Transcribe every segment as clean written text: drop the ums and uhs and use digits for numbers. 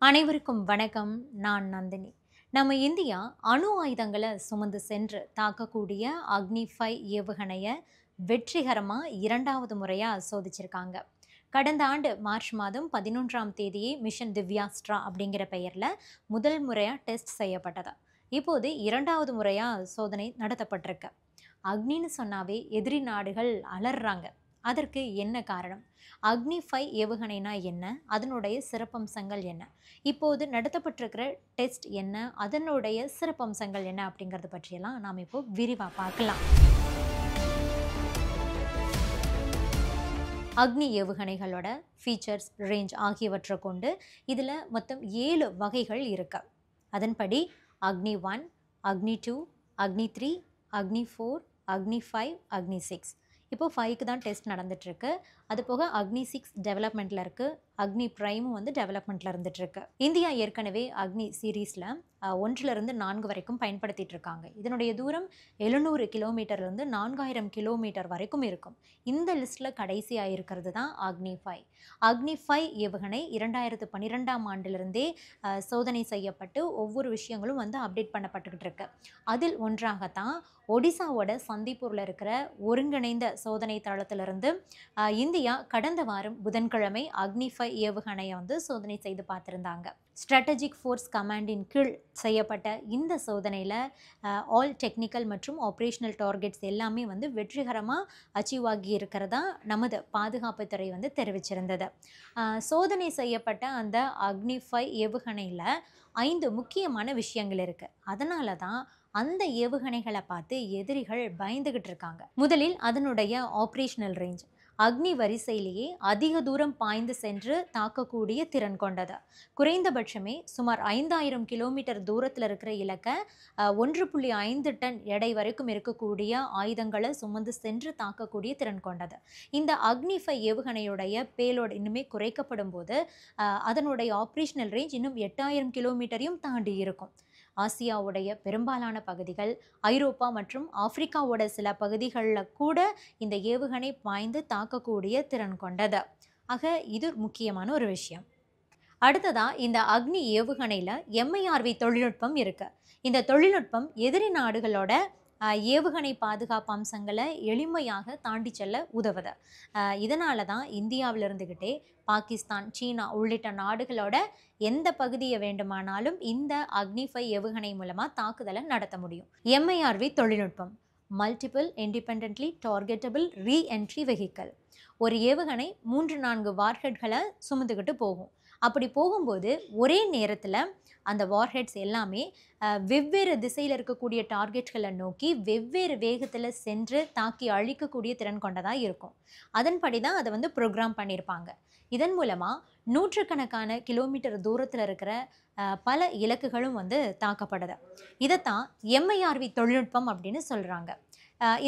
அனைவருக்கும் வணக்கம். நான் நந்தினி. நம்ம இந்தியா அணு ஆயுதங்களை சுமந்து சென்று தாக்கக்கூடிய அக்னி 5 ஏவுகணையை வெற்றிகரமா இரண்டாவது முறையா சோதிச்சிருக்காங்க. கடந்த ஆண்டு மார்ச் மாதம் 11ஆம் தேதியே மிஷன் திவ்யாஸ்ட்ரா அப்படிங்கிற பெயர்ல முதல் முறையா டெஸ்ட் செய்யப்பட்டது. இப்போது இரண்டாவது முறையா சோதனை நடத்தப்பட்டிருக்கு. அக்னின்னு சொன்னாவே எதிரி நாடுகள் அலறாங்க. அதற்கு என்ன காரணம்? அக்னி 5 ஏவுகணைனா என்ன? அதனுடைய சிறப்பம்சங்கள் என்ன? இப்போது நடத்தப்பட்டிருக்கிற டெஸ்ட் என்ன? அதனுடைய சிறப்பம்சங்கள் என்ன? அப்படிங்கிறத பற்றியெல்லாம் நாம் இப்போ விரிவாக பார்க்கலாம். அக்னி ஏவுகணைகளோட ஃபீச்சர்ஸ், ரேஞ்ச் ஆகியவற்றை கொண்டு இதில் மொத்தம் 7 வகைகள் இருக்கு. அதன்படி அக்னி 1, அக்னி 2, அக்னி 3, அக்னி 4, அக்னி 5, அக்னி 6. இப்போ 5க்கு தான் டெஸ்ட் நடந்துட்டுருக்கு. அது போக அக்னி 6 டெவலப்மெண்ட்டில் இருக்குது. அக்னி ப்ரைமும் வந்து டெவலப்மெண்ட்டில் இருந்துகிட்ருக்கு. இந்தியா ஏற்கனவே அக்னி சீரீஸில் 1லிருந்து 4 வரைக்கும் பயன்படுத்திகிட்டு இருக்காங்க. இதனுடைய தூரம் 700 கிலோமீட்டர்லேருந்து 4000 கிலோமீட்டர் வரைக்கும் இருக்கும். இந்த லிஸ்ட்டில் கடைசியாக இருக்கிறது தான் அக்னி 5. அக்னி 5 ஏவுகணை 2012ஆம் ஆண்டிலிருந்தே சோதனை செய்யப்பட்டு ஒவ்வொரு விஷயங்களும் வந்து அப்டேட் பண்ணப்பட்டுக்கிட்டு இருக்கு. அதில் ஒன்றாகத்தான் ஒடிசாவோட சந்திப்பூரில் இருக்கிற ஒருங்கிணைந்த சோதனை தளத்திலிருந்து இந்தியா கடந்த வாரம் புதன்கிழமை அக்னி 5 ஏவுகணையை வந்து சோதனை செய்து பார்த்துருந்தாங்க. ஸ்ட்ராட்டஜிக் ஃபோர்ஸ் கமாண்டின் கீழ் செய்யப்பட்ட இந்த சோதனையில் ஆல் டெக்னிக்கல் மற்றும் ஆப்ரேஷனல் டார்கெட்ஸ் எல்லாமே வந்து வெற்றிகரமாக அச்சீவ் ஆகி இருக்கிறதா நமது பாதுகாப்புத்துறை வந்து தெரிவிச்சிருந்தது. சோதனை செய்யப்பட்ட அந்த அக்னி 5 ஏவுகணையில் 5 முக்கியமான விஷயங்கள் இருக்குது. அதனால தான் அந்த ஏவுகணைகளை பார்த்து எதிரிகள் பயந்துகிட்டு இருக்காங்க. முதலில் அதனுடைய ஆப்ரேஷனல் ரேஞ்ச். அக்னி வரிசையிலேயே அதிக தூரம் பாய்ந்து சென்று தாக்கக்கூடிய திறன் கொண்டது. குறைந்தபட்சமே சுமார் 5000 கிலோமீட்டர் தூரத்தில் இருக்கிற இலக்கை 1.5 டன் எடை வரைக்கும் இருக்கக்கூடிய ஆயுதங்களை சுமந்து சென்று தாக்கக்கூடிய திறன் கொண்டது. இந்த அக்னி 5 ஏவுகணையுடைய பேலோடு இன்னுமே குறைக்கப்படும் போது அதனுடைய ஆப்ரேஷனல் ரேஞ்ச் இன்னும் 8000 கிலோமீட்டரையும் தாண்டி இருக்கும். ஆசியாவுடைய பெரும்பாலான பகுதிகள், ஐரோப்பா மற்றும் ஆப்பிரிக்காவோட சில பகுதிகளில் கூட இந்த ஏவுகணை பாய்ந்து தாக்கக்கூடிய திறன் கொண்டது. ஆக இது முக்கியமான ஒரு விஷயம். அடுத்ததா இந்த அக்னி ஏவுகணையில் MIRV தொழில்நுட்பம் இருக்குது. இந்த தொழில்நுட்பம் எதிரி நாடுகளோட ஏவுகணை பாதுகாப்பு அம்சங்களை எளிமையாக தாண்டி செல்ல உதவுது. இதனால தான் இந்தியாவில் இருந்துக்கிட்டே பாகிஸ்தான், சீனா உள்ளிட்ட நாடுகளோட எந்த பகுதியை வேண்டுமானாலும் இந்த அக்னி 5 ஏவுகணை மூலமாக தாக்குதலை நடத்த முடியும். MIRV தொழில்நுட்பம் multiple independently targetable reentry vehicle. ஒரு ஏவுகணை 3-4 வார்ஹெட்களை சுமந்துக்கிட்டு போகும். அப்படி போகும்போது ஒரே நேரத்தில் அந்த வார்ஹெட்ஸ் எல்லாமே வெவ்வேறு திசையில் இருக்கக்கூடிய டார்கெட்களை நோக்கி வெவ்வேறு வேகத்தில் சென்று தாக்கி அழிக்கக்கூடிய திறன் கொண்டதாக இருக்கும். அதன்படி தான் அதை வந்து ப்ரோக்ராம் பண்ணியிருப்பாங்க. இதன் மூலமாக நூற்றுக்கணக்கான கிலோமீட்டர் தூரத்தில் இருக்கிற பல இலக்குகளும் வந்து தாக்கப்படுது. இதைத்தான் MIRV தொழில்நுட்பம் அப்படின்னு சொல்கிறாங்க.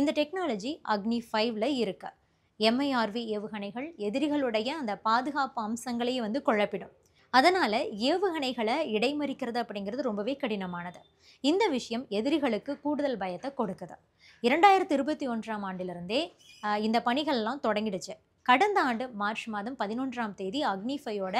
இந்த டெக்னாலஜி அக்னி 5ல் இருக்குது. MIRV ஏவுகணைகள் எதிரிகளுடைய அந்த பாதுகாப்பு அம்சங்களையும் வந்து குழப்பிடும். அதனால் ஏவுகணைகளை இடைமறிக்கிறது அப்படிங்கிறது ரொம்பவே கடினமானது. இந்த விஷயம் எதிரிகளுக்கு கூடுதல் பயத்தை கொடுக்குது. 2021ஆம் ஆண்டிலிருந்தே இந்த பணிகள்லாம் தொடங்கிடுச்சு. கடந்த ஆண்டு மார்ச் மாதம் 11ஆம் தேதி அக்னி 5யோட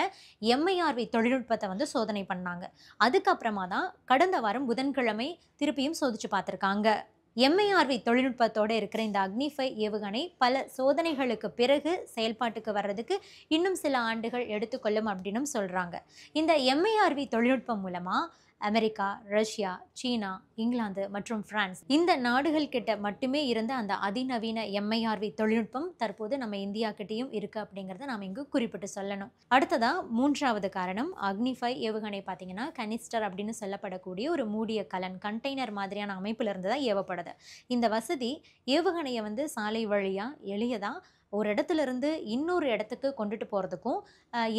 MIRV தொழில்நுட்பத்தை வந்து சோதனை பண்ணாங்க. அதுக்கப்புறமா தான் கடந்த வாரம் புதன்கிழமை திருப்பியும் சோதிச்சு பார்த்துருக்காங்க. MIRV தொழில்நுட்பத்தோடு இருக்கிற இந்த அக்னி 5 ஏவுகணை பல சோதனைகளுக்கு பிறகு செயல்பாட்டுக்கு வர்றதுக்கு இன்னும் சில ஆண்டுகள் எடுத்துக்கொள்ளும் அப்படின்னு சொல்கிறாங்க. இந்த MIRV தொழில்நுட்பம் மூலமாக அமெரிக்கா, ரஷ்யா, சீனா, இங்கிலாந்து மற்றும் பிரான்ஸ் இந்த நாடுகள் கிட்ட மட்டுமே இருந்த அந்த அதிநவீன MIRV தொழில்நுட்பம் தற்போது நம்ம இந்தியா கிட்டேயும் இருக்குது அப்படிங்கிறத நாம் இங்கு குறிப்பிட்டு சொல்லணும். அடுத்ததாக 3வது காரணம் அக்னி 5 ஏவுகணை பார்த்தீங்கன்னா கனிஸ்டர் அப்படின்னு சொல்லப்படக்கூடிய ஒரு மூடிய கலன் கண்டெய்னர் மாதிரியான அமைப்பில் இருந்து தான் ஏவப்படுது. இந்த வசதி ஏவுகணையை வந்து சாலை வழியாக எளியதாக ஒரு இடத்துலேருந்து இன்னொரு இடத்துக்கு கொண்டுட்டு போகிறதுக்கும்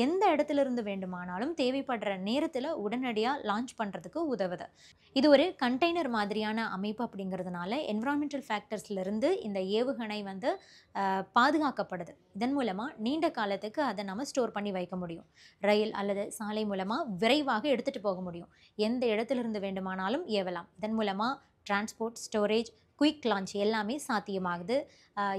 எந்த இடத்துலேருந்து வேண்டுமானாலும் தேவைப்படுற நேரத்தில் உடனடியாக லான்ச் பண்ணுறதுக்கு உதவுது. இது ஒரு கண்டெய்னர் மாதிரியான அமைப்பு அப்படிங்கிறதுனால என்விரான்மெண்டல் ஃபேக்டர்ஸ்லேருந்து இந்த ஏவுகணை வந்து பாதுகாக்கப்படுது. இதன் மூலமாக நீண்ட காலத்துக்கு அதை நம்ம ஸ்டோர் பண்ணி வைக்க முடியும். ரயில் அல்லது சாலை மூலமாக விரைவாக எடுத்துகிட்டு போக முடியும். எந்த இடத்துலேருந்து வேண்டுமானாலும் ஏவலாம். இதன் மூலமாக டிரான்ஸ்போர்ட், ஸ்டோரேஜ், குயிக் லான்ச் எல்லாமே சாத்தியமாகுது.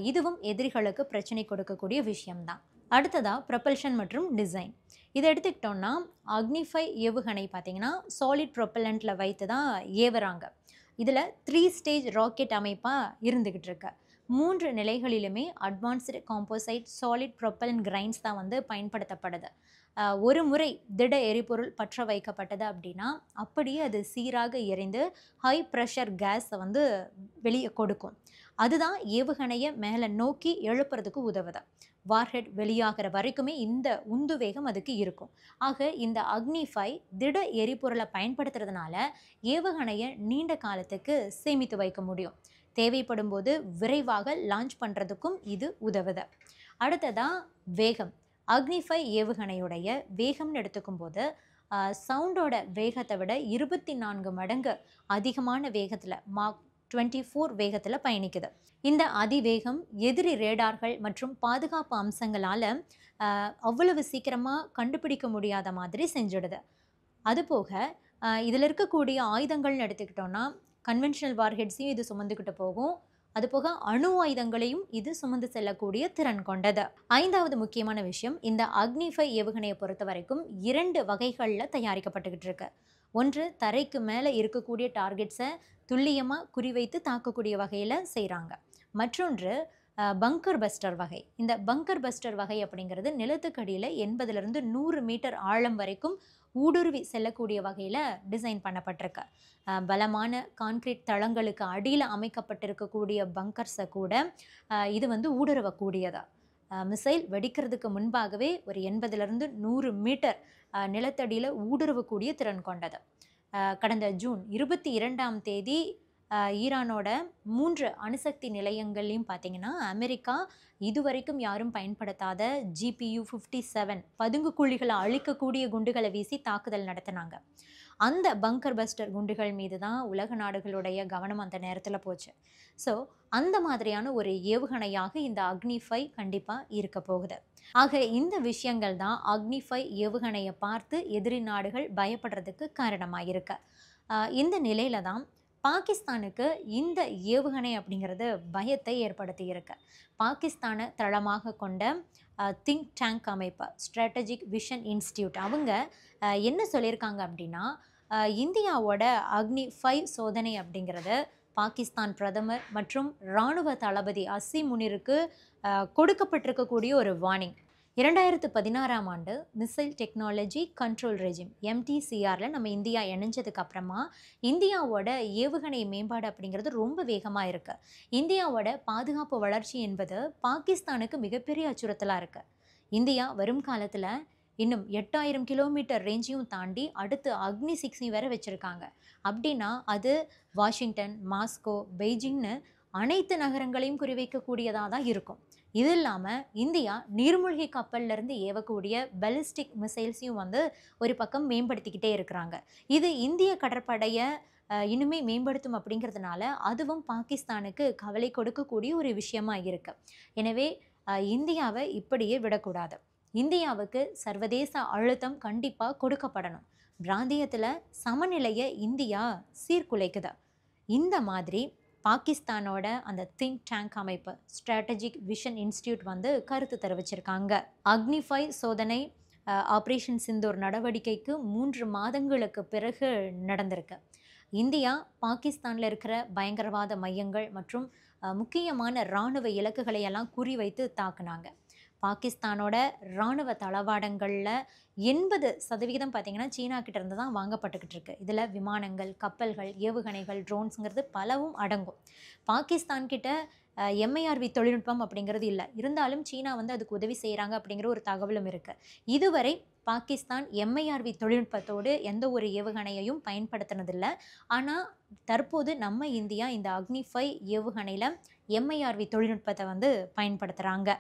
இதுவும் எதிரிகளுக்கு பிரச்சனை கொடுக்கக்கூடிய விஷயம்தான். அடுத்ததாக ப்ரொபல்ஷன் மற்றும் டிசைன். இதை எடுத்துக்கிட்டோம்னா அக்னி 5 ஏவுகணை பார்த்தீங்கன்னா சாலிட் ப்ரொப்பலண்ட்டில் வைத்து தான் ஏவுறாங்க. இதில் 3 ஸ்டேஜ் ராக்கெட் அமைப்பாக இருந்துக்கிட்டு இருக்கு. 3 நிலைகளிலுமே advanced composite solid propellant grains தான் வந்து பயன்படுத்தப்படுது. ஒரு முறை திட எரிபொருள் பற்ற வைக்கப்பட்டது அப்படின்னா அப்படியே அது சீராக எரிந்து ஹை ப்ரெஷர் கேஸை வந்து வெளியே கொடுக்கும். அதுதான் ஏவுகணையை மேலே நோக்கி எழுப்புறதுக்கு உதவுது. வார்ஹெட் வெளியாகிற வரைக்குமே இந்த உந்து வேகம் அதுக்கு இருக்கும். ஆக இந்த அக்னி 5 திட எரிபொருளை பயன்படுத்துறதுனால ஏவுகணையை நீண்ட காலத்துக்கு சேமித்து வைக்க முடியும். தேவைப்படும் போது விரைவாக லான்ச் பண்ணுறதுக்கும் இது உதவுது. அடுத்ததா வேகம். அக்னி 5 ஏவுகணையுடைய வேகம்னு எடுத்துக்கும் போது சவுண்டோட வேகத்தை விட 24 மடங்கு அதிகமான வேகத்தில் மாக் 24 வேகத்தில் பயணிக்குது. இந்த அதிவேகம் எதிரி ரேடார்கள் மற்றும் பாதுகாப்பு அம்சங்களால் அவ்வளவு சீக்கிரமாக கண்டுபிடிக்க முடியாத மாதிரி செஞ்சிடுது. அதுபோக இதில் இருக்கக்கூடிய ஆயுதங்கள்னு எடுத்துக்கிட்டோன்னா கன்வென்ஷனல் வார்ஹெட்ஸையும் இது சுமந்துக்கிட்டு போகும். அதுபோக அணு ஆயுதங்களையும் இது சுமந்து செல்லக்கூடிய திறன் கொண்டது. 5வது முக்கியமான விஷயம், இந்த அக்னி 5 ஏவுகணையை பொறுத்த வரைக்கும் 2 வகைகளில் தயாரிக்கப்பட்டுக்கிட்டு இருக்கு. ஒன்று தரைக்கு மேலே இருக்கக்கூடிய டார்கெட்ஸை துல்லியமாக குறிவைத்து தாக்கக்கூடிய வகையில் செய்கிறாங்க. மற்றொன்று பங்கர் பஸ்டர் வகை. இந்த பங்கர் பஸ்டர் வகை அப்படிங்கிறது நிலத்துக்கடியில் 80லிருந்து 100 மீட்டர் ஆழம் வரைக்கும் ஊடுருவி செல்லக்கூடிய வகையில் டிசைன் பண்ணப்பட்டிருக்கு. பலமான கான்கிரீட் தளங்களுக்கு அடியில் அமைக்கப்பட்டிருக்கக்கூடிய பங்கர்ஸை கூட இது வந்து ஊடுருவக்கூடியதா. மிசைல் வெடிக்கிறதுக்கு முன்பாகவே ஒரு 80லிருந்து 100 மீட்டர் நிலத்தடியில் ஊடுருவக்கூடிய திறன் கொண்டது. கடந்த ஜூன் 22ஆம் தேதி ஈரானோட 3 அணுசக்தி நிலையங்கள்லையும் பார்த்தீங்கன்னா அமெரிக்கா இதுவரைக்கும் யாரும் பயன்படுத்தாத GPU-57 பதுங்கு குழிகளை அழிக்கக்கூடிய குண்டுகளை வீசி தாக்குதல் நடத்தினாங்க. அந்த பங்கர் பஸ்டர் குண்டுகள் மீது தான் உலக நாடுகளுடைய கவனம் அந்த நேரத்தில் போச்சு. ஸோ அந்த மாதிரியான ஒரு ஏவுகணையாக இந்த அக்னி 5 கண்டிப்பாக இருக்க போகுது. ஆக இந்த விஷயங்கள் தான் அக்னி 5 ஏவுகணையை பார்த்து எதிரி நாடுகள் பயப்படுறதுக்கு காரணமாக இருக்கு. இந்த நிலையில தான் பாகிஸ்தானுக்கு இந்த ஏவுகணை அப்படிங்கிறது பயத்தை ஏற்படுத்தி இருக்கு. பாகிஸ்தானை தளமாக கொண்ட திங்க் டேங்க் அமைப்பு ஸ்ட்ராட்டஜிக் விஷன் இன்ஸ்டியூட் அவங்க என்ன சொல்லியிருக்காங்க அப்படின்னா இந்தியாவோட அக்னி 5 சோதனை அப்படிங்கிறது பாகிஸ்தான் பிரதமர் மற்றும் இராணுவ தளபதி அசீம் முனிருக்கு கொடுக்கப்பட்டிருக்கக்கூடிய ஒரு வார்னிங். 2016ஆம் ஆண்டு மிசைல் டெக்னாலஜி கண்ட்ரோல் ரெஜிம் MTCRல நம்ம இந்தியா இணைஞ்சதுக்கு அப்புறமா இந்தியாவோட ஏவுகணை மேம்பாடு அப்படிங்கிறது ரொம்ப வேகமாக இருக்கு. இந்தியாவோட பாதுகாப்பு வளர்ச்சி என்பது பாகிஸ்தானுக்கு மிகப்பெரிய அச்சுறுத்தலாக இருக்கு. இந்தியா வரும் காலத்தில் இன்னும் 8000 கிலோமீட்டர் ரேஞ்சையும் தாண்டி அடுத்து அக்னி 6 வேற வச்சுருக்காங்க. அப்படின்னா அது வாஷிங்டன், மாஸ்கோ, பெய்ஜிங்னு அனைத்து நகரங்களையும் குறிவைக்கக்கூடியதாக தான் இருக்கும். இது இல்லாமல் இந்தியா நீர்மூழ்கி கப்பல்லேருந்து ஏவக்கூடிய பெலிஸ்டிக் மிசைல்ஸையும் வந்து ஒரு பக்கம் மேம்படுத்திக்கிட்டே இருக்கிறாங்க. இது இந்திய கடற்படையை இன்னுமே மேம்படுத்தும் அப்படிங்கிறதுனால அதுவும் பாகிஸ்தானுக்கு கவலை கொடுக்கக்கூடிய ஒரு விஷயமா இருக்கு. எனவே இந்தியாவை இப்படியே விடக்கூடாது. இந்தியாவுக்கு சர்வதேச அழுத்தம் கண்டிப்பாக கொடுக்கப்படணும். பிராந்தியத்தில் சமநிலையை இந்தியா சீர்குலைக்குது. இந்த மாதிரி பாகிஸ்தானோட அந்த திங்க் டேங்க் அமைப்பு ஸ்ட்ராட்டஜிக் விஷன் இன்ஸ்டியூட் வந்து கருத்து தெரிவிச்சிருக்காங்க. அக்னி 5 சோதனை ஆப்ரேஷன் சிந்தூர் நடவடிக்கைக்கு 3 மாதங்களுக்கு பிறகு நடந்திருக்கு. இந்தியா பாகிஸ்தானில் இருக்கிற பயங்கரவாத மையங்கள் மற்றும் முக்கியமான இராணுவ இலக்குகளை எல்லாம் குறிவைத்து தாக்குனாங்க. பாகிஸ்தானோட இராணுவ தளவாடங்களில் 80% பார்த்திங்கன்னா சீனா கிட்டேருந்து தான் வாங்கப்பட்டுக்கிட்டு இருக்கு. இதில் விமானங்கள், கப்பல்கள், ஏவுகணைகள், ட்ரோன்ஸுங்கிறது பலவும் அடங்கும். பாகிஸ்தான் கிட்ட MIRV தொழில்நுட்பம் அப்படிங்கிறது இல்லை. இருந்தாலும் சீனா வந்து அதுக்கு உதவி செய்கிறாங்க அப்படிங்கிற ஒரு தகவலும் இருக்குது. இதுவரை பாகிஸ்தான் MIRV தொழில்நுட்பத்தோடு எந்த ஒரு ஏவுகணையையும் பயன்படுத்தினதில்லை. ஆனால் தற்போது நம்ம இந்தியா இந்த அக்னி 5 ஏவுகணையில் MIRV தொழில்நுட்பத்தை வந்து பயன்படுத்துகிறாங்க.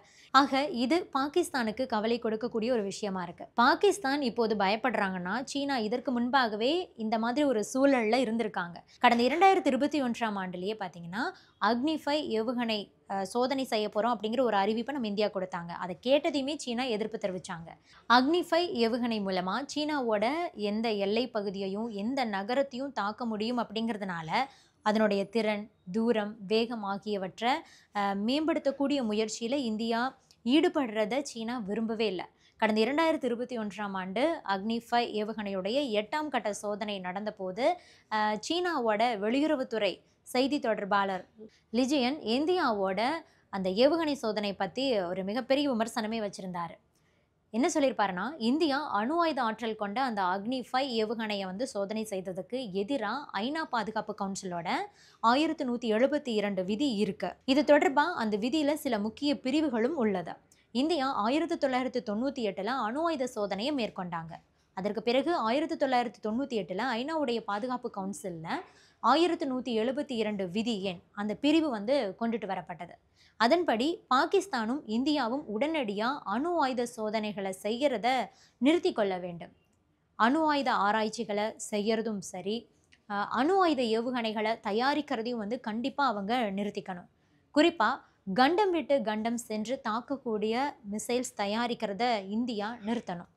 ஆக இது பாகிஸ்தானுக்கு கவலை கொடுக்கக்கூடிய ஒரு விஷயமா இருக்குது. பாகிஸ்தான் இப்போது பயப்படுறாங்கன்னா சீனா இதற்கு முன்பாகவே இந்த மாதிரி ஒரு சூழலில் இருந்திருக்காங்க. கடந்த 2021ஆம் ஆண்டுலேயே பார்த்தீங்கன்னா அக்னி 5 ஏவுகணை சோதனை செய்ய போகிறோம் அப்படிங்கிற ஒரு அறிவிப்பை நம்ம இந்தியா கொடுத்தாங்க. அதை கேட்டதையுமே சீனா எதிர்ப்பு தெரிவித்தாங்க. அக்னி 5 ஏவுகணை மூலமாக சீனாவோட எந்த எல்லை பகுதியையும் எந்த நகரத்தையும் தாக்க முடியும் அப்படிங்கிறதுனால அதனுடைய திறன், தூரம், வேகம் ஆகியவற்றை மேம்படுத்தக்கூடிய முயற்சியில் இந்தியா ஈடுபடுறத சீனா விரும்பவே இல்லை. கடந்த 2021ஆம் ஆண்டு அக்னி 5 ஏவுகணையுடைய 8ஆம் கட்ட சோதனை நடந்தபோது சீனாவோட வெளியுறவுத்துறை செய்தி தொடர்பாளர் லிஜியன் இந்தியாவோட அந்த ஏவுகணை சோதனை பற்றி ஒரு மிகப்பெரிய விமர்சனமே வச்சுருந்தார். என்ன சொல்லியிருப்பாருன்னா, இந்தியா அணு ஆயுத ஆற்றல் கொண்ட அந்த அக்னி 5 ஏவுகணையை வந்து சோதனை செய்ததுக்கு எதிராக ஐநா பாதுகாப்பு கவுன்சிலோட 1172 விதி இருக்கு. இது தொடர்பாக அந்த விதியில் சில முக்கிய பிரிவுகளும் உள்ளது. இந்தியா 1998 அணு ஆயுத சோதனையை மேற்கொண்டாங்க. அதற்கு பிறகு 1998 ஐநாவுடைய பாதுகாப்பு கவுன்சிலில் 1172 விதி எண் அந்த பிரிவு வந்து கொண்டுட்டு வரப்பட்டது. அதன்படி பாகிஸ்தானும் இந்தியாவும் உடனடியாக அணு ஆயுத சோதனைகளை செய்கிறத நிறுத்தி கொள்ள வேண்டும். அணு ஆயுத ஆராய்ச்சிகளை செய்கிறதும் சரி, அணு ஆயுத ஏவுகணைகளை தயாரிக்கிறதையும் வந்து கண்டிப்பாக அவங்க நிறுத்திக்கணும். குறிப்பாக கண்டம் விட்டு கண்டம் சென்று தாக்கக்கூடிய மிசைல்ஸ் தயாரிக்கிறத இந்தியா நிறுத்தணும்.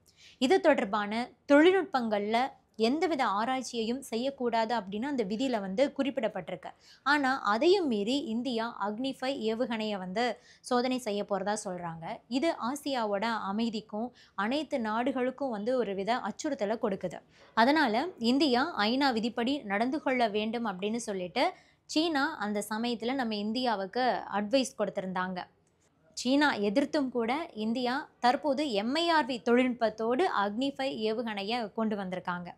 இது தொடர்பான தொழில்நுட்பங்களில் எந்தவித ஆராய்ச்சியையும் செய்யக்கூடாது அப்படின்னு அந்த விதியில் வந்து குறிப்பிடப்பட்டிருக்கு. ஆனால் அதையும் மீறி இந்தியா அக்னி 5 ஏவுகணையை வந்து சோதனை செய்ய போகிறதா சொல்கிறாங்க. இது ஆசியாவோட அமைதிக்கும் அனைத்து நாடுகளுக்கும் வந்து ஒரு வித அச்சுறுத்தலை கொடுக்குது. அதனால் இந்தியா ஐநா விதிப்படி நடந்து கொள்ள வேண்டும் அப்படின்னு சொல்லிட்டு சீனா அந்த சமயத்தில் நம்ம இந்தியாவுக்கு அட்வைஸ் கொடுத்துருந்தாங்க. சீனா எதிர்த்தும் கூட இந்தியா தற்போது MIRV தொழில்நுட்பத்தோடு அக்னி 5 ஏவுகணையை கொண்டு வந்திருக்காங்க.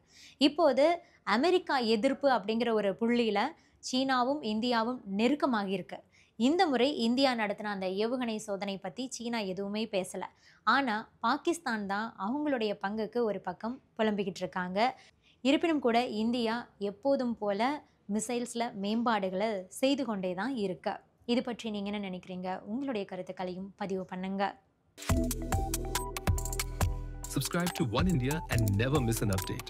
இப்போது அமெரிக்கா எதிர்ப்பு அப்படிங்கிற ஒரு புள்ளியில் சீனாவும் இந்தியாவும் நெருக்கமாகி இருக்கு. இந்த முறை இந்தியா நடத்தின அந்த ஏவுகணை சோதனை பற்றி சீனா எதுவுமே பேசலை. ஆனால் பாகிஸ்தான் தான் அவங்களுடைய பங்குக்கு ஒரு பக்கம் புலம்பிக்கிட்டு இருக்காங்க. இருப்பினும் கூட இந்தியா எப்போதும் போல மிசைல்ஸில் மேம்பாடுகளை செய்து கொண்டே தான் இருக்கு. இது பற்றி நீங்கள் என்ன நினைக்கிறீங்க? உங்களுடைய கருத்துக்களையும் பதிவு பண்ணுங்க. Subscribe to One India and never miss an update.